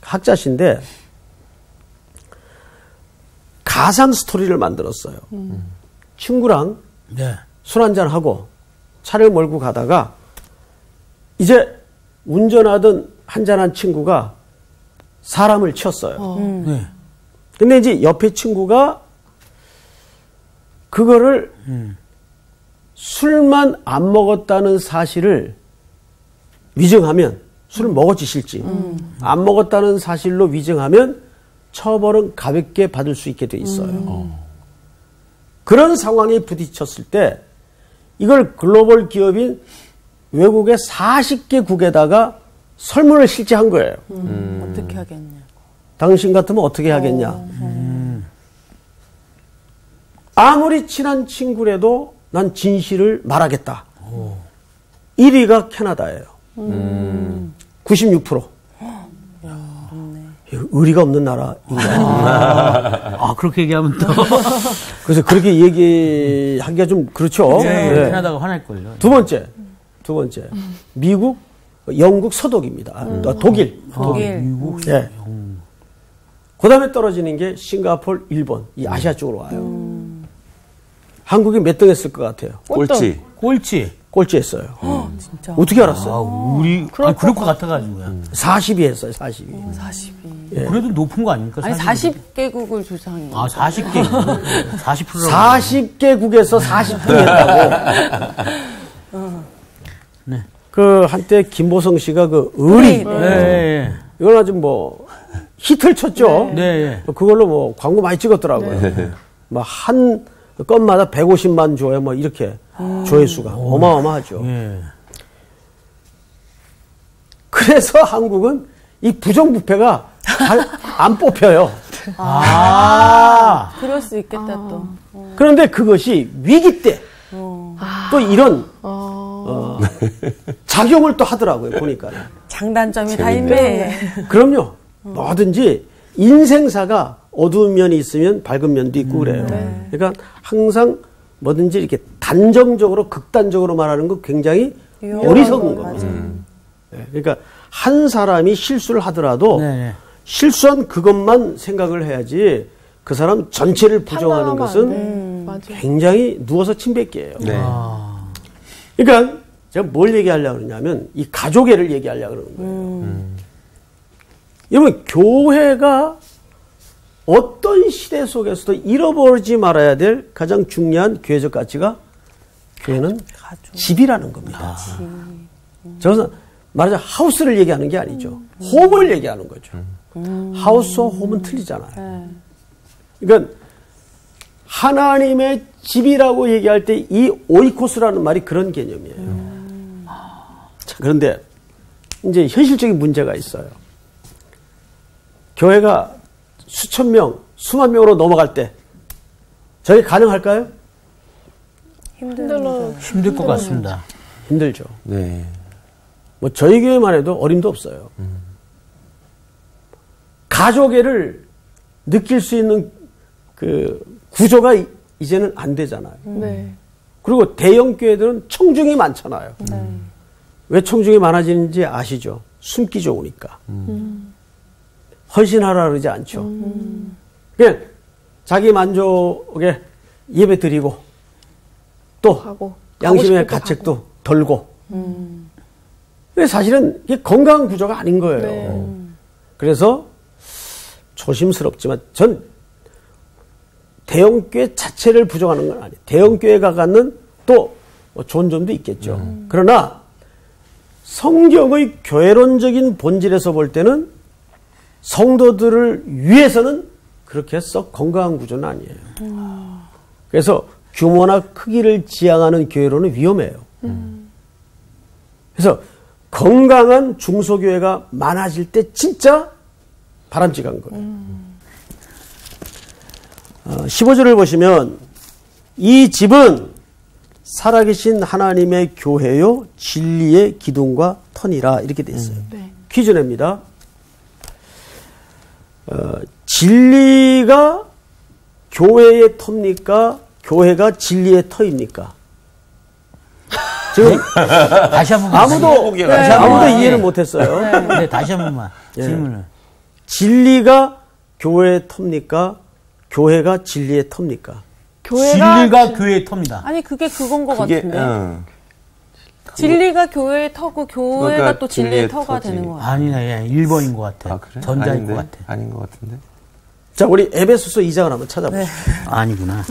[SPEAKER 3] 학자신데, 가상 스토리를 만들었어요. 친구랑
[SPEAKER 2] 네.
[SPEAKER 3] 술 한잔하고 차를 몰고 가다가 이제 운전하던 한잔한 친구가 사람을 쳤어요.
[SPEAKER 2] 네.
[SPEAKER 3] 근데 이제 옆에 친구가 그거를 술만 안 먹었다는 사실을 위증하면, 술을 먹었지 실제 안 먹었다는 사실로 위증하면 처벌은 가볍게 받을 수 있게 돼 있어요. 그런 상황에 부딪혔을 때 이걸 글로벌 기업인 외국의 40개국에다가 설문을 실제 한 거예요.
[SPEAKER 1] 어떻게 하겠냐.
[SPEAKER 3] 당신 같으면 어떻게 하겠냐. 아무리 친한 친구라도 난 진실을 말하겠다. 1위가 캐나다예요. 96%. 의리가 없는 나라인가.
[SPEAKER 2] 그렇게 얘기하면 또.
[SPEAKER 3] 그래서 그렇게 얘기하기가 좀 그렇죠.
[SPEAKER 2] 네.
[SPEAKER 3] 네.
[SPEAKER 2] 캐나다가 화낼걸요.
[SPEAKER 3] 두 번째. 미국, 영국 서독입니다. 독일.
[SPEAKER 2] 미국.
[SPEAKER 3] 네. 그 다음에 떨어지는 게 싱가포르, 일본. 이 아시아 쪽으로 와요. 한국이 몇 등 했을 것 같아요?
[SPEAKER 4] 꼴찌.
[SPEAKER 3] 꼴찌 했어요.
[SPEAKER 1] 진짜.
[SPEAKER 3] 어떻게 알았어요?
[SPEAKER 2] 그럴 것 같아가지고요.
[SPEAKER 3] 40위 했어요, 42.
[SPEAKER 1] 42.
[SPEAKER 3] 예.
[SPEAKER 2] 그래도 높은 거 아닙니까?
[SPEAKER 1] 아니, 40개국을 조사한 거.
[SPEAKER 2] 40개. 40%.
[SPEAKER 3] 40개국에서 40등 했다고.
[SPEAKER 2] 네.
[SPEAKER 3] 그, 한때 김보성 씨가 그, 의리.
[SPEAKER 2] 네.
[SPEAKER 3] 이걸 아주 뭐, 히트를 쳤죠.
[SPEAKER 2] 네.
[SPEAKER 3] 그걸로 뭐, 광고 많이 찍었더라고요. 뭐, 한 건마다 150만 조회, 뭐, 이렇게. 조회수가 어마어마하죠.
[SPEAKER 2] 네.
[SPEAKER 3] 그래서 한국은 이 부정부패가 잘 안 뽑혀요.
[SPEAKER 1] 그럴 수 있겠다, 또.
[SPEAKER 3] 그런데 그것이 위기 때 또 이런 작용을 또 하더라고요. 보니까.
[SPEAKER 1] 장단점이 다 있네.
[SPEAKER 3] 그럼요. 뭐든지 인생사가 어두운 면이 있으면 밝은 면도 있고 그래요. 그러니까 항상 뭐든지 이렇게 단정적으로 극단적으로 말하는 건 굉장히 어리석은 겁니다. 그러니까 한 사람이 실수를 하더라도 실수한 그것만 생각을 해야지 그 사람 전체를 부정하는 것은 굉장히 누워서 침뱉기예요.
[SPEAKER 4] 네.
[SPEAKER 3] 그러니까 제가 뭘 얘기하려고 그러냐면 이 가족애를 얘기하려고 그러는 거예요. 여러분, 교회가 어떤 시대 속에서도 잃어버리지 말아야 될 가장 중요한 교회적 가치가 교회는 집이라는 겁니다. 저는 말하자면 하우스를 얘기하는 게 아니죠. 홈을 얘기하는 거죠. 하우스와 홈은 틀리잖아요. 그러니까 하나님의 집이라고 얘기할 때 이 오이코스라는 말이 그런 개념이에요. 자, 그런데 이제 현실적인 문제가 있어요. 교회가 수천 명, 수만 명으로 넘어갈 때 저게 가능할까요?
[SPEAKER 2] 힘들 것 같습니다.
[SPEAKER 3] 힘들죠.
[SPEAKER 4] 네.
[SPEAKER 3] 뭐 저희 교회만 해도 어림도 없어요. 가족애를 느낄 수 있는 그 구조가 이제는 안 되잖아요.
[SPEAKER 7] 네.
[SPEAKER 3] 그리고 대형 교회들은 청중이 많잖아요. 왜 청중이 많아지는지 아시죠? 숨기 좋으니까. 헌신하라 그러지 않죠. 그냥 자기 만족에 예배 드리고 또
[SPEAKER 7] 하고,
[SPEAKER 3] 양심의 가책도 덜고. 사실은 이게 건강한 구조가 아닌 거예요.
[SPEAKER 7] 네.
[SPEAKER 3] 그래서 조심스럽지만 전 대형교회 자체를 부정하는 건 아니에요. 대형교회가 갖는 또 좋은 점도 있겠죠. 그러나 성경의 교회론적인 본질에서 볼 때는 성도들을 위해서는 그렇게 썩 건강한 구조는 아니에요. 그래서 규모나 크기를 지향하는 교회로는 위험해요. 그래서 건강한 중소교회가 많아질 때 진짜 바람직한 거예요. 15절을 보시면 이 집은 살아계신 하나님의 교회요 진리의 기둥과 터니라 이렇게 돼 있어요.
[SPEAKER 7] 네.
[SPEAKER 3] 퀴즈 냅니다. 진리가 교회의 터입니까? 교회가 진리의 터입니까? 지금
[SPEAKER 2] 다시 한 번만.
[SPEAKER 3] 아무도 이해를 못했어요.
[SPEAKER 2] 네, 다시 한 번만 질문을.
[SPEAKER 3] 진리가 교회의 터입니까? 교회가 진리의 터입니까?
[SPEAKER 2] 진리가 교회의 터입니다.
[SPEAKER 1] 아니 그게 그건 것 같은데. 진리가 교회의 터고 교회가
[SPEAKER 4] 그러니까
[SPEAKER 1] 또 진리의 터가
[SPEAKER 4] 터지.
[SPEAKER 1] 되는 것 같아요.
[SPEAKER 2] 아니네, 1번인 것 같아.
[SPEAKER 4] 아, 그래?
[SPEAKER 2] 전자인
[SPEAKER 4] 아닌데?
[SPEAKER 2] 것 같아.
[SPEAKER 4] 아닌 것 같은데.
[SPEAKER 3] 자, 우리 에베소서 2장을 한번 찾아보시죠.
[SPEAKER 2] 아니구나.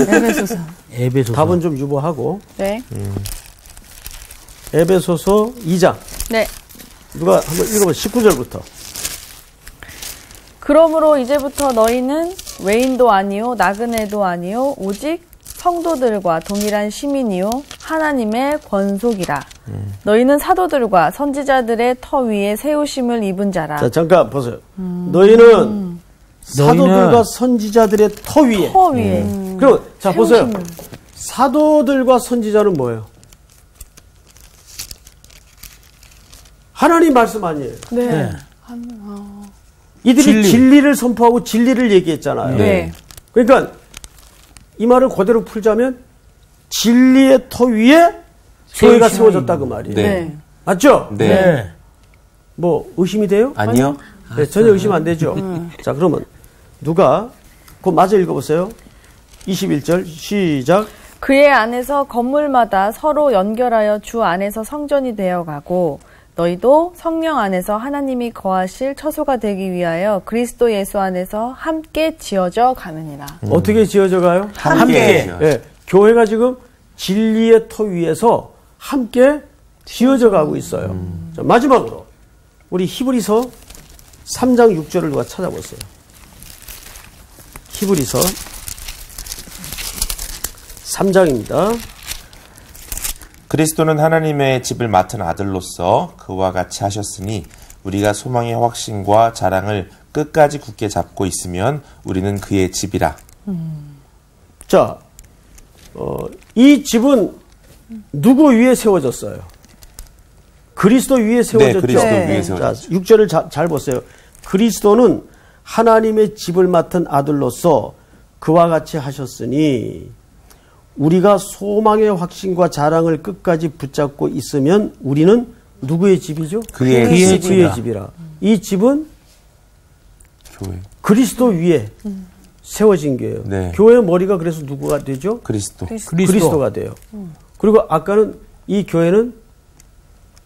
[SPEAKER 1] 에베소서.
[SPEAKER 2] 에베소서.
[SPEAKER 3] 답은 좀 유보하고.
[SPEAKER 7] 네.
[SPEAKER 3] 에베소서 2장.
[SPEAKER 7] 네.
[SPEAKER 3] 누가 한번 읽어보세요. 19절부터.
[SPEAKER 7] 그러므로 이제부터 너희는 외인도 아니요 나그네도 아니요 오직 성도들과 동일한 시민이요 하나님의 권속이라. 너희는 사도들과 선지자들의 터 위에 세우심을 입은 자라.
[SPEAKER 3] 자, 잠깐 보세요. 너희는 사도들과 선지자들의 터 위에.
[SPEAKER 7] 터 위에.
[SPEAKER 3] 그럼 자 보세요. 사도들과 선지자는 뭐예요? 하나님 말씀 아니에요.
[SPEAKER 7] 네.
[SPEAKER 2] 네.
[SPEAKER 3] 이들이 진리를 선포하고 진리를 얘기했잖아요.
[SPEAKER 7] 네.
[SPEAKER 3] 그러니까 이 말을 그대로 풀자면 진리의 터 위에 교회가 세워졌다 그 말이에요.
[SPEAKER 7] 네.
[SPEAKER 3] 맞죠?
[SPEAKER 4] 네.
[SPEAKER 3] 뭐 의심이 돼요?
[SPEAKER 4] 아니요.
[SPEAKER 3] 네, 전혀 의심 안 되죠. 자, 그러면 누가 그거 마저 읽어보세요. 21절 시작.
[SPEAKER 7] 그의 안에서 건물마다 서로 연결하여 주 안에서 성전이 되어가고 너희도 성령 안에서 하나님이 거하실 처소가 되기 위하여 그리스도 예수 안에서 함께 지어져 가느니라.
[SPEAKER 3] 어떻게 지어져 가요?
[SPEAKER 4] 함께.
[SPEAKER 3] 네, 교회가 지금 진리의 터 위에서 함께 지어져 가고 있어요. 자, 마지막으로 우리 히브리서 3장 6절을 누가 찾아보세요. 히브리서 3장입니다.
[SPEAKER 4] 그리스도는 하나님의 집을 맡은 아들로서 그와 같이 하셨으니 우리가 소망의 확신과 자랑을 끝까지 굳게 잡고 있으면 우리는 그의 집이라.
[SPEAKER 3] 자, 이 집은 누구 위에 세워졌어요? 그리스도 위에 세워졌죠.
[SPEAKER 4] 네, 그리스도 위에 세워졌죠.
[SPEAKER 3] 자, 6절을 잘 보세요. 그리스도는 하나님의 집을 맡은 아들로서 그와 같이 하셨으니 우리가 소망의 확신과 자랑을 끝까지 붙잡고 있으면 우리는 누구의 집이죠?
[SPEAKER 4] 그의
[SPEAKER 3] 집이라. 이 집은
[SPEAKER 4] 교회.
[SPEAKER 3] 그리스도 위에 세워진 교회예요.
[SPEAKER 4] 네.
[SPEAKER 3] 교회의 머리가 그래서 누구가 되죠?
[SPEAKER 4] 그리스도.
[SPEAKER 3] 그리스도가 돼요. 그리고 아까는 이 교회는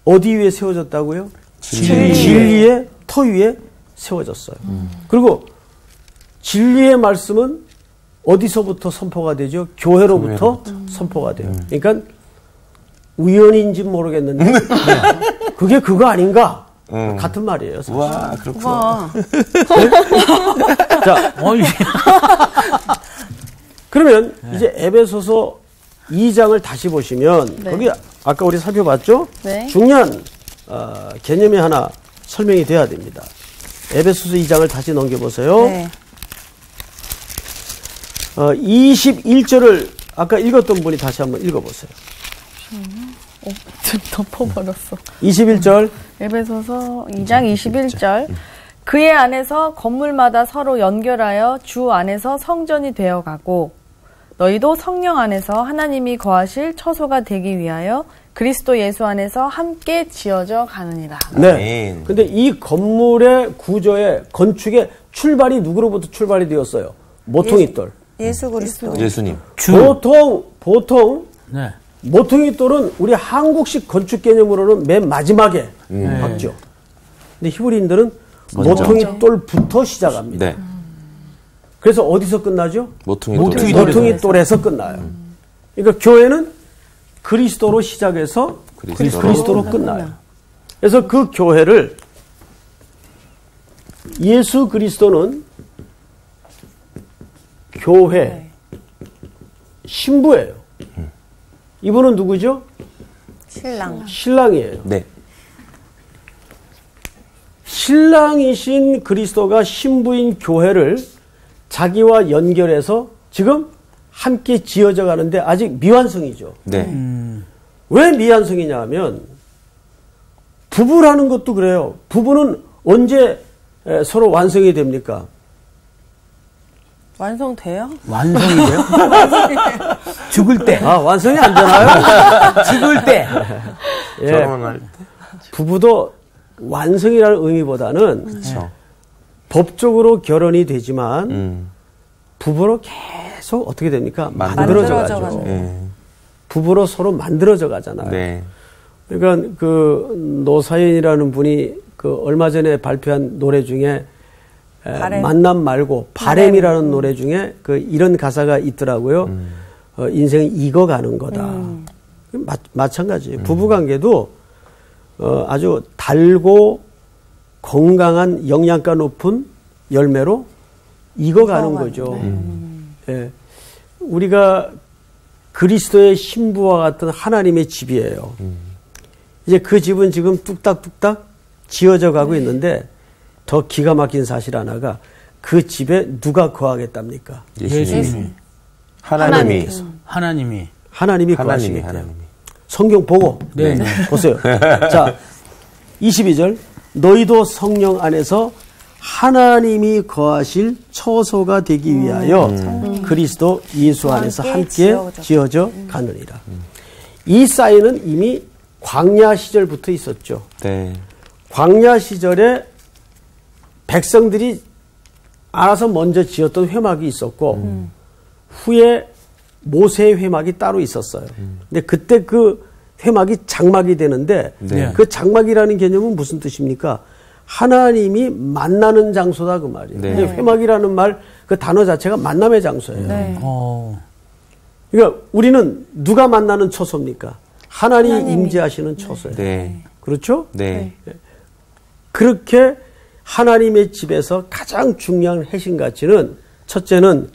[SPEAKER 3] 어디 위에 세워졌다고요? 진리의 터 위에 세워졌어요. 그리고 진리의 말씀은 어디서부터 선포가 되죠? 교회로부터 선포가 돼요. 그러니까 우연인지 모르겠는데 그게 그거 아닌가? 같은 말이에요. 사실.
[SPEAKER 4] 와, 그렇구나.
[SPEAKER 3] 자, 그러면 이제 에베소서 2장을 다시 보시면 거기 아까 우리 살펴봤죠?
[SPEAKER 7] 네.
[SPEAKER 3] 중요한 개념이 하나 설명이 돼야 됩니다. 에베소서 2장을 다시 넘겨보세요.
[SPEAKER 5] 네.
[SPEAKER 3] 21절을 아까 읽었던 분이 다시 한번 읽어보세요.
[SPEAKER 7] 좀 덮어버렸어.
[SPEAKER 3] 21절.
[SPEAKER 7] 에베소서 2장 21절. 그의 안에서 건물마다 서로 연결하여 주 안에서 성전이 되어가고 너희도 성령 안에서 하나님이 거하실 처소가 되기 위하여 그리스도 예수 안에서 함께 지어져 가느니라.
[SPEAKER 3] 네. 근데 이 건물의 구조의 건축의 출발이 누구로부터 출발이 되었어요? 모퉁이돌.
[SPEAKER 5] 예수 그리스도.
[SPEAKER 4] 예수님.
[SPEAKER 3] 보통
[SPEAKER 2] 네.
[SPEAKER 3] 모퉁이돌은 우리 한국식 건축 개념으로는 맨 마지막에 박죠. 근데 히브리인들은 모퉁이돌부터 시작합니다.
[SPEAKER 4] 네.
[SPEAKER 3] 그래서 어디서 끝나죠?
[SPEAKER 4] 모퉁이돌에서
[SPEAKER 3] 끝나요. 그러니까 교회는 그리스도로 시작해서 그리스도로 끝나요. 그래서 그 교회를 예수 그리스도는 교회 신부예요. 이분은 누구죠? 신랑이에요.
[SPEAKER 4] 네.
[SPEAKER 3] 신랑이신 그리스도가 신부인 교회를 자기와 연결해서 지금 함께 지어져 가는데 아직 미완성이죠.
[SPEAKER 4] 네.
[SPEAKER 3] 왜 미완성이냐 하면 부부라는 것도 그래요. 부부는 언제 서로 완성이 됩니까?
[SPEAKER 1] 완성돼요?
[SPEAKER 2] 완성이 돼요? 죽을 때.
[SPEAKER 3] 완성이 안 되나요?
[SPEAKER 2] 죽을 때.
[SPEAKER 3] 예. 부부도 완성이라는 의미보다는
[SPEAKER 4] 그렇죠.
[SPEAKER 3] 법적으로 결혼이 되지만 부부로 계속 어떻게 됩니까? 만들어져 가죠. 부부로 서로 만들어져 가잖아요.
[SPEAKER 4] 네.
[SPEAKER 3] 그러니까 그 노사연이라는 분이 그 얼마 전에 발표한 노래 중에 만남 말고 바램이라는 노래 중에 그 이런 가사가 있더라고요. 인생은 익어가는 거다. 마찬가지예요. 부부관계도 아주 달고 건강한 영양가 높은 열매로 익어가는 거죠. 예. 우리가 그리스도의 신부와 같은 하나님의 집이에요. 이제 그 집은 지금 뚝딱뚝딱 지어져 가고 있는데 더 기가 막힌 사실 하나가 그 집에 누가 거하겠답니까?
[SPEAKER 4] 예수님이. 하나님이
[SPEAKER 3] 거하시기 때문에. 성경 보고 보세요. 자, 22절. 너희도 성령 안에서 하나님이 거하실 처소가 되기 위하여 그리스도 예수 안에서 함께 지어져 가느니라. 이 사인은 이미 광야 시절부터 있었죠.
[SPEAKER 4] 네.
[SPEAKER 3] 광야 시절에 백성들이 알아서 먼저 지었던 회막이 있었고 후에 모세의 회막이 따로 있었어요. 근데 그때 그 회막이 장막이 되는데 그 장막이라는 개념은 무슨 뜻입니까? 하나님이 만나는 장소다 그 말이에요.
[SPEAKER 4] 네.
[SPEAKER 3] 회막이라는 말 그 단어 자체가 만남의 장소예요.
[SPEAKER 1] 네.
[SPEAKER 3] 그러니까 우리는 누가 만나는 처소입니까? 하나님이 임재하시는 처소예요.
[SPEAKER 4] 네.
[SPEAKER 3] 그렇죠?
[SPEAKER 4] 네.
[SPEAKER 3] 그렇게 하나님의 집에서 가장 중요한 핵심 가치는 첫째는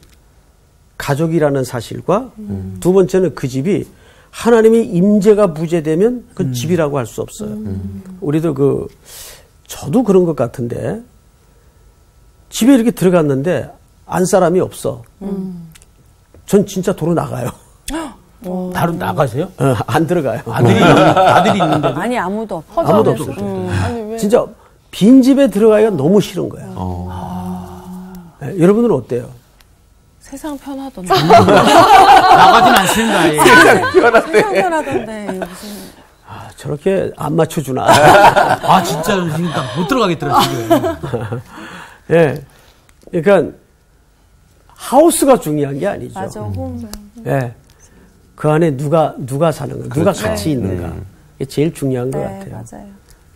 [SPEAKER 3] 가족이라는 사실과 두 번째는 그 집이 하나님의 임재가 부재되면 그 집이라고 할 수 없어요. 우리도 저도 그런 것 같은데 집에 이렇게 들어갔는데 안 사람이 없어. 전 진짜 도로 나가요.
[SPEAKER 2] 바로 나가세요?
[SPEAKER 3] 안 들어가요.
[SPEAKER 2] 아들이 있는데.
[SPEAKER 1] 아니, 아무도 없어.
[SPEAKER 3] 아무도 없어. 진짜 빈집에 들어가기가 너무 싫은 거야. 네, 여러분은 어때요?
[SPEAKER 1] 세상 편하던데.
[SPEAKER 2] 나가진 않습니다. 아예.
[SPEAKER 1] 세상 편하던데. 무슨.
[SPEAKER 3] 저렇게 안 맞춰주나.
[SPEAKER 2] 진짜 지금 못 들어가겠더라, 지금.
[SPEAKER 3] 예. 그러니까 하우스가 중요한 게 아니죠.
[SPEAKER 1] 맞아, 홈.
[SPEAKER 3] 예. 그 안에 누가 사는 거, 누가 같이 있는가. 이게 제일 중요한 것 같아요.
[SPEAKER 1] 맞아요.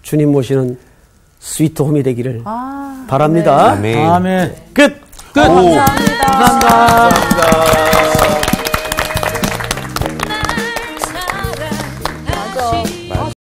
[SPEAKER 3] 주님 모시는 스위트 홈이 되기를 바랍니다.
[SPEAKER 4] 네.
[SPEAKER 2] 아멘.
[SPEAKER 3] 끝!
[SPEAKER 1] 감사합니다.
[SPEAKER 3] 감사합니다.